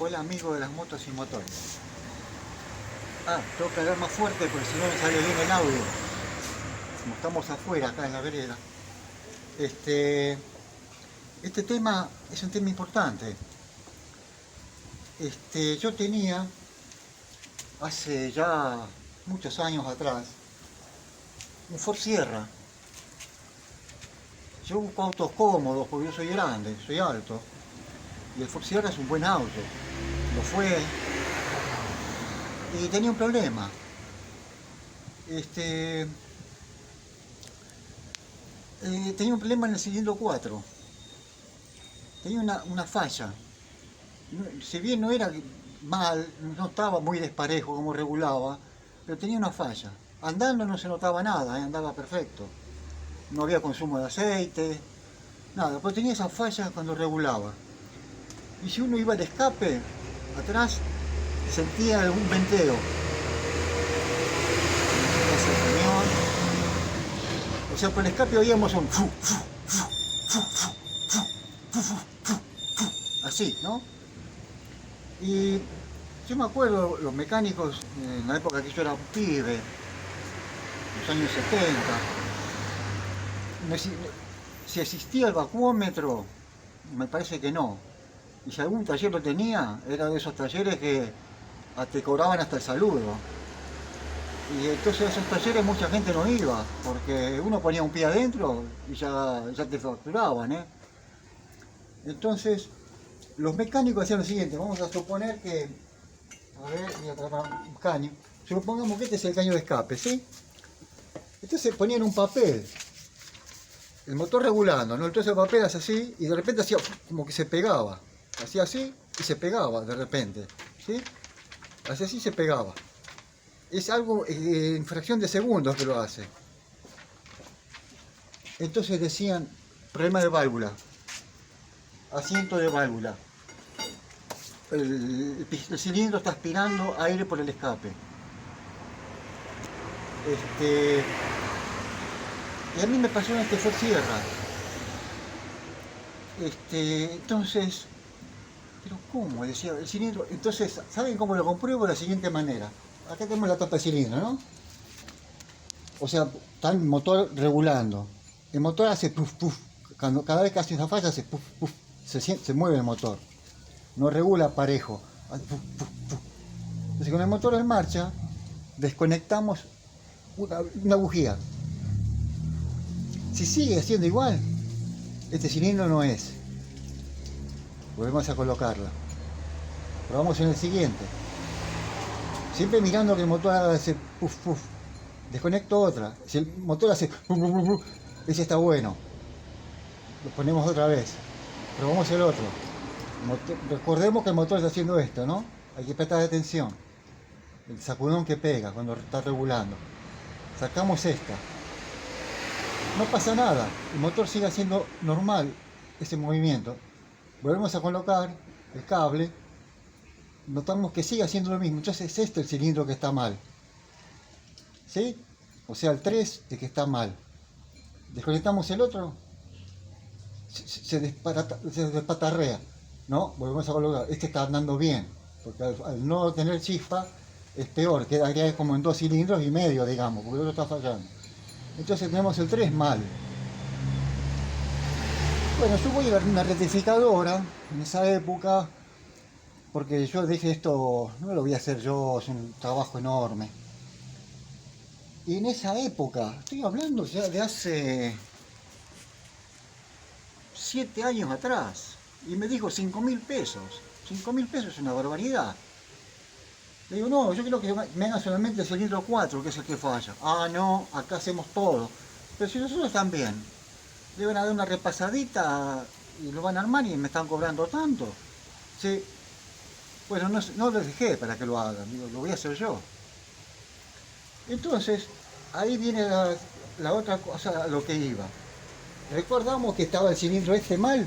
Hola amigo de las motos y motores. Tengo que hablar más fuerte porque si no me sale bien el audio. Como estamos afuera, acá en la vereda. Este, este tema es un tema importante. Yo tenía, hace ya muchos años atrás, un Ford Sierra. Yo busco autos cómodos porque yo soy grande, soy alto. Y el Ford Sierra es un buen auto. Lo fue. Y tenía un problema. Tenía un problema en el cilindro 4. Tenía una falla. Si bien no era mal, no estaba muy desparejo como regulaba, pero tenía una falla. Andando no se notaba nada, andaba perfecto. No había consumo de aceite, nada, pero tenía esa falla cuando regulaba. Y si uno iba al escape, atrás sentía algún venteo. O sea, por el escape oíamos un fu, fu, fu, fu, fu, fu, fu, fu, fu, fu, así, ¿no? Y yo me acuerdo, los mecánicos, en la época que yo era un pibe, en los años 70, si existía el vacuómetro, me parece que no. Y si algún taller lo tenía, era de esos talleres que te cobraban hasta el saludo. Y entonces a esos talleres mucha gente no iba, porque uno ponía un pie adentro y ya te facturaban, ¿eh? Entonces, los mecánicos hacían lo siguiente, vamos a suponer que, a ver, voy a atrapar un caño, supongamos que este es el caño de escape, ¿sí? Entonces ponían un papel, el motor regulando, ¿no? Entonces el papel hace así y de repente hacía como que se pegaba, hacía así y se pegaba de repente, ¿sí? Hacía así y se pegaba. Es algo en fracción de segundos que lo hace. Entonces decían, problema de válvula, asiento de válvula. El cilindro está aspirando aire por el escape. Y a mí me pasó en este Ford Sierra. Entonces, pero ¿cómo? Decía, el cilindro. Entonces, ¿saben cómo lo compruebo? De la siguiente manera. Acá tenemos la tapa del cilindro, ¿no? O sea, está el motor regulando. El motor hace puff, puff. Cada vez que hace esa falla hace puff, puff. Se mueve el motor. No regula parejo. Hace puff, puff, puff. Entonces, con el motor en marcha, desconectamos una bujía. Si sigue haciendo igual, este cilindro no es. Volvemos a colocarla. Probamos en el siguiente. Siempre mirando que el motor haga ese puff puff. Desconecto otra. Si el motor hace puff puff puff, ese está bueno. Lo ponemos otra vez. Probamos el otro. Recordemos que el motor está haciendo esto, ¿no? Hay que prestar atención. El sacudón que pega cuando está regulando. Sacamos esta. No pasa nada. El motor sigue haciendo normal ese movimiento. Volvemos a colocar el cable. Notamos que sigue haciendo lo mismo. Entonces es este el cilindro que está mal. ¿Sí? O sea, el 3 es que está mal. Desconectamos el otro. Se despatarrea. ¿No? Volvemos a colocar. Este está andando bien. Porque al no tener chispa es peor. Quedaría como en 2 cilindros y medio, digamos. Porque el otro está fallando. Entonces tenemos el 3 mal. Bueno, yo voy a una rectificadora en esa época, porque yo dije esto, no lo voy a hacer yo, es un trabajo enorme. Y en esa época, estoy hablando ya de hace 7 años atrás, y me dijo 5.000 pesos. 5.000 pesos es una barbaridad. Le digo, no, yo quiero que me hagan solamente el cilindro 4, que es el que falla. Ah, no, acá hacemos todo. Pero si nosotros también, le van a dar una repasadita y lo van a armar y me están cobrando tanto. Sí. Bueno, no les dejé para que lo hagan, digo, lo voy a hacer yo. Entonces, ahí viene la otra cosa a lo que iba. Recordamos que estaba el cilindro este mal,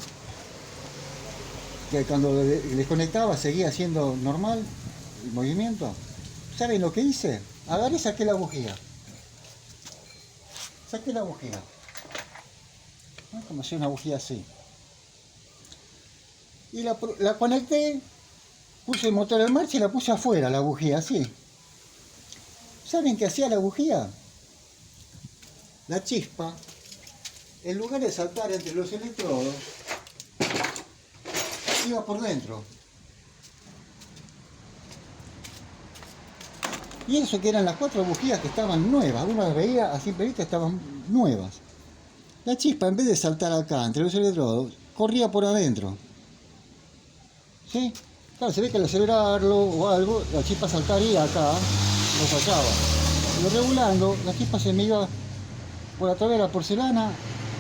que cuando lo desconectaba seguía siendo normal el movimiento. ¿Saben lo que hice? Agarré y saqué la bujía. Saqué la bujía. ¿No? Como si una bujía así. Y la conecté Puse el motor en marcha y la puse afuera, la bujía, así. ¿Saben qué hacía la bujía? La chispa, en lugar de saltar entre los electrodos, iba por dentro. Y eso que eran las 4 bujías que estaban nuevas, uno las veía a simple vista, estaban nuevas. La chispa, en vez de saltar acá entre los electrodos, corría por adentro. ¿Sí? Claro, se ve que al acelerarlo o algo, la chispa saltaría acá, lo sacaba. Lo regulando, la chispa se me iba por a través de la porcelana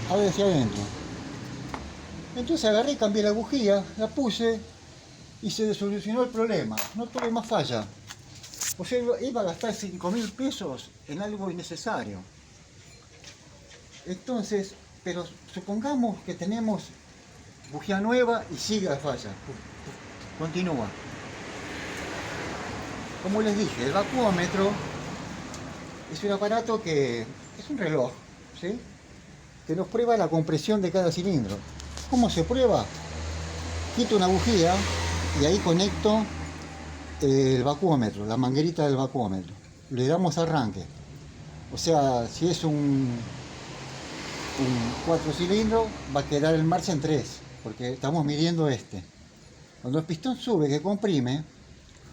a ver hacia adentro. Entonces agarré y cambié la bujía, la puse y se solucionó el problema. No tuve más falla. O sea, iba a gastar 5.000 pesos en algo innecesario. Entonces, pero supongamos que tenemos bujía nueva y sigue la falla. Continúa. Como les dije, el vacuómetro es un aparato que es un reloj, ¿sí? Que nos prueba la compresión de cada cilindro. ¿Cómo se prueba? Quito una bujía y ahí conecto el vacuómetro, la manguerita del vacuómetro. Le damos arranque. O sea, si es un 4 cilindros, va a quedar en marcha en 3, porque estamos midiendo este. Cuando el pistón sube, que comprime,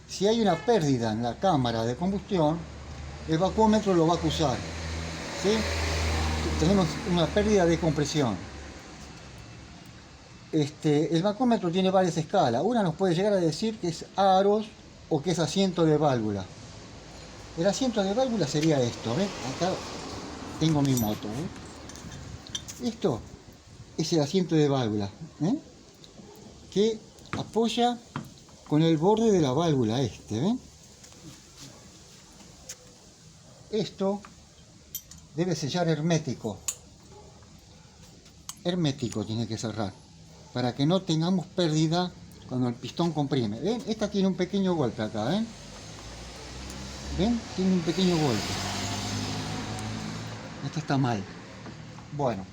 si hay una pérdida en la cámara de combustión, el vacuómetro lo va a acusar. ¿Sí? Tenemos una pérdida de compresión. El vacuómetro tiene varias escalas. Una nos puede llegar a decir que es aros o que es asiento de válvula. El asiento de válvula sería esto, ¿ves? Acá tengo mi moto, ¿ves? Esto es el asiento de válvula, ¿eh? Que apoya con el borde de la válvula ¿ven? Esto debe sellar hermético. Hermético tiene que cerrar, para que no tengamos pérdida cuando el pistón comprime. ¿Ven? Esta tiene un pequeño golpe acá, ¿ven? ¿Ven? Tiene un pequeño golpe. Esta está mal. Bueno.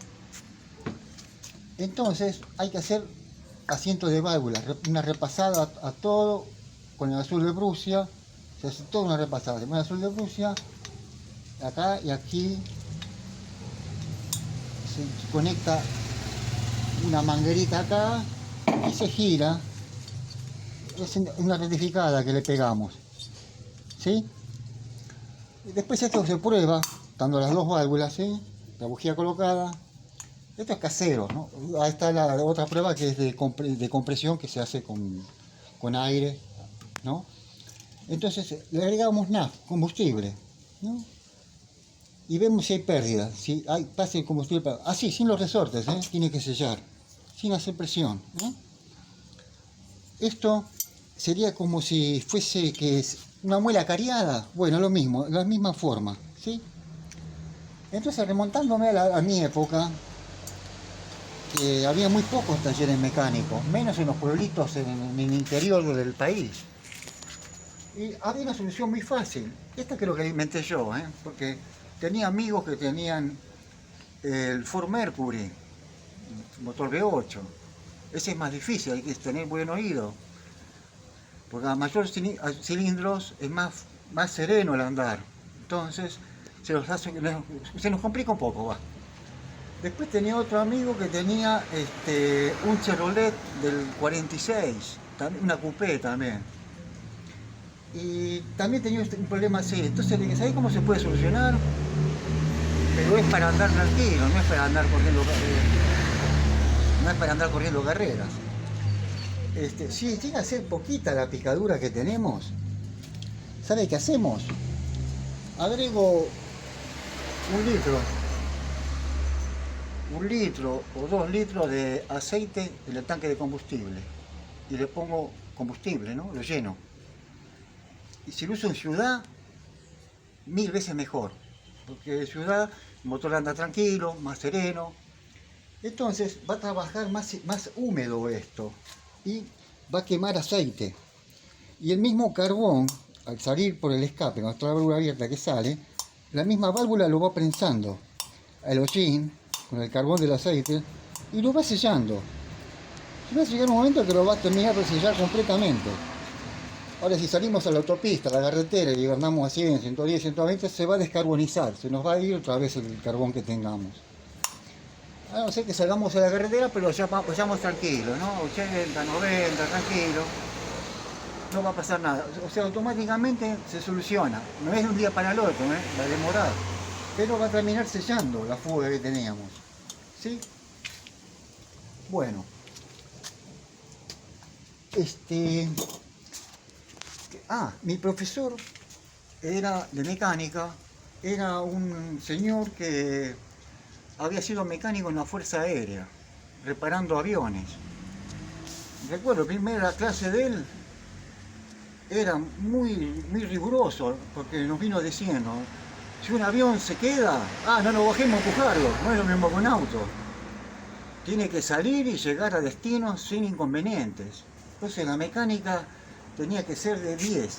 Entonces hay que hacer asiento de válvula, una repasada a todo con el azul de Prusia. Se hace toda una repasada. Se pone el azul de Prusia acá y aquí. Se conecta una manguerita acá y se gira. Es una rectificada que le pegamos, ¿sí? Y después esto se prueba dando las 2 válvulas, ¿sí? La bujía colocada. Esto es casero, ¿no? Ahí está la otra prueba que es de compresión, que se hace con aire, ¿no? Entonces le agregamos nafta, combustible, ¿no? Y vemos si hay pérdida, si hay pase el combustible, así, sin los resortes, ¿eh? Tiene que sellar, sin hacer presión, ¿eh? Esto sería como si fuese que es una muela cariada, bueno, lo mismo, la misma forma, ¿sí? Entonces, remontándome a mi época, había muy pocos talleres mecánicos, menos en los pueblitos en el interior del país. Y había una solución muy fácil. Esta creo que la inventé yo, porque tenía amigos que tenían el Ford Mercury, motor V8. Ese es más difícil, hay que tener buen oído. Porque a mayor cilindros es más sereno el andar. Entonces se nos complica un poco, va. Después tenía otro amigo que tenía un Chevrolet del 46, una coupé también. Y también tenía un problema así. Entonces le dije, ¿sabes cómo se puede solucionar? Pero es para andar tranquilo, no es para andar corriendo carreras. Si llega a ser poquita la picadura que tenemos, ¿sabe qué hacemos? Agrego 1 litro o 2 litros de aceite en el tanque de combustible y le pongo combustible, ¿no? Lo lleno. Y si lo uso en ciudad, 1000 veces mejor, porque en ciudad el motor anda tranquilo, más sereno. Entonces va a trabajar más húmedo esto y va a quemar aceite. Y el mismo carbón, al salir por el escape, con la válvula abierta que sale, la misma válvula lo va prensando al hollín con el carbón del aceite y lo va sellando. Y va a llegar un momento que lo va a terminar de sellar completamente. Ahora si salimos a la autopista, a la carretera y andamos a 100, 110, 120, se va a descarbonizar, se nos va a ir otra vez el carbón que tengamos. A no ser que salgamos a la carretera, pero ya vayamos tranquilos, ¿no? 80, 90, tranquilos. No va a pasar nada. O sea, automáticamente se soluciona. No es de un día para el otro, va a demorar. Pero va a terminar sellando la fuga que teníamos. ¿Sí? Bueno. Mi profesor era de mecánica, era un señor que había sido mecánico en la Fuerza Aérea, reparando aviones. Recuerdo, primera clase de él era muy riguroso, porque nos vino diciendo, si un avión se queda, no nos bajemos a empujarlo, no es lo mismo que un auto. Tiene que salir y llegar a destino sin inconvenientes. Entonces la mecánica tenía que ser de 10.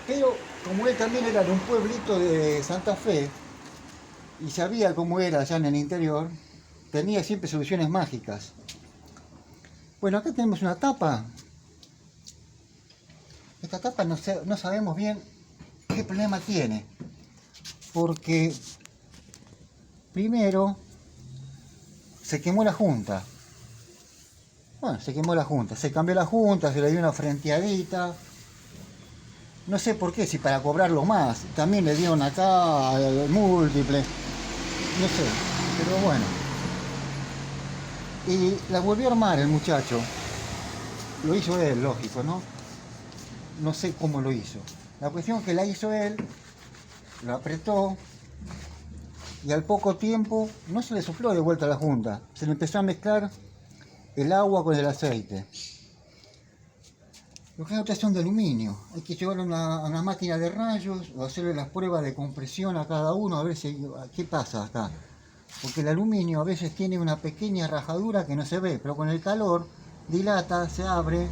Pero como él también era de un pueblito de Santa Fe y sabía cómo era allá en el interior, tenía siempre soluciones mágicas. Bueno, acá tenemos una tapa. Esta tapa no sabemos bien qué problema tiene, porque primero se quemó la junta. Bueno, se quemó la junta, se cambió la junta, se le dio una frenteadita. No sé por qué, si para cobrarlo más. También le dieron acá múltiple. No sé, pero bueno. Y la volvió a armar el muchacho. Lo hizo él, lógico, ¿no? No sé cómo lo hizo. La cuestión es que la hizo él, la apretó, y al poco tiempo no se le sufrió de vuelta a la junta. Se le empezó a mezclar el agua con el aceite. Los generadores son de aluminio. Hay que llevarlo a una máquina de rayos o hacerle las pruebas de compresión a cada uno a ver qué pasa acá. Porque el aluminio a veces tiene una pequeña rajadura que no se ve, pero con el calor dilata, se abre.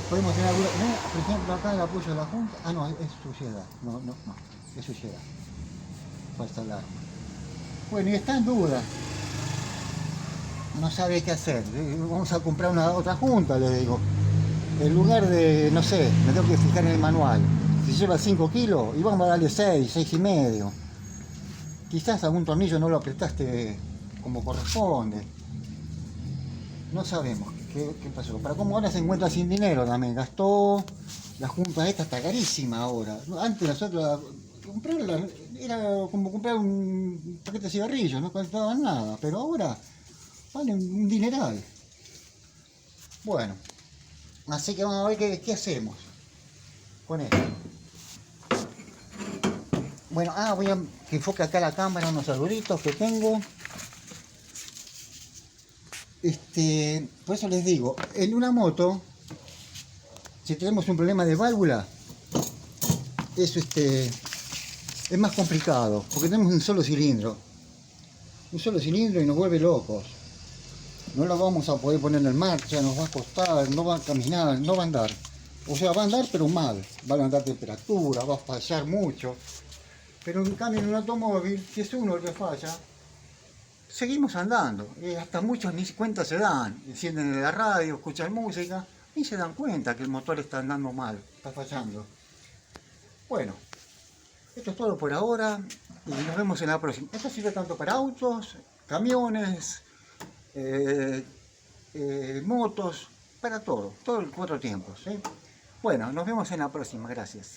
Podemos tener alguna. Por ejemplo, acá el apoyo de la junta. No, es suciedad. No, es suciedad. Falsa alarma. Bueno, y está en duda. No sabe qué hacer. Vamos a comprar otra junta, le digo. En lugar de, no sé, me tengo que fijar en el manual. Si lleva 5 kilos, y vamos a darle 6, 6,5. Quizás algún tornillo no lo apretaste como corresponde. No sabemos qué pasó. Para cómo ahora se encuentra sin dinero también. Gastó, la junta esta está carísima ahora. Antes nosotros comprarla era como comprar un paquete de cigarrillos, no costaban nada. Pero ahora vale un dineral. Bueno. Así que vamos a ver qué hacemos con esto. Bueno, voy a que enfoque acá la cámara unos saluditos que tengo. Por eso les digo, en una moto, si tenemos un problema de válvula, eso es más complicado, porque tenemos un solo cilindro. Un solo cilindro y nos vuelve locos. No lo vamos a poder poner en marcha, nos va a costar, no va a caminar, no va a andar. O sea, va a andar pero mal, va a andar temperatura, va a fallar mucho. Pero en cambio en un automóvil, si es uno el que falla, seguimos andando. Hasta muchos ni cuenta se dan. Encienden la radio, escuchan música, y se dan cuenta que el motor está andando mal, está fallando. Bueno, esto es todo por ahora y nos vemos en la próxima. Esto sirve tanto para autos, camiones, motos, para todo, todos los 4 tiempos. Bueno, nos vemos en la próxima, gracias.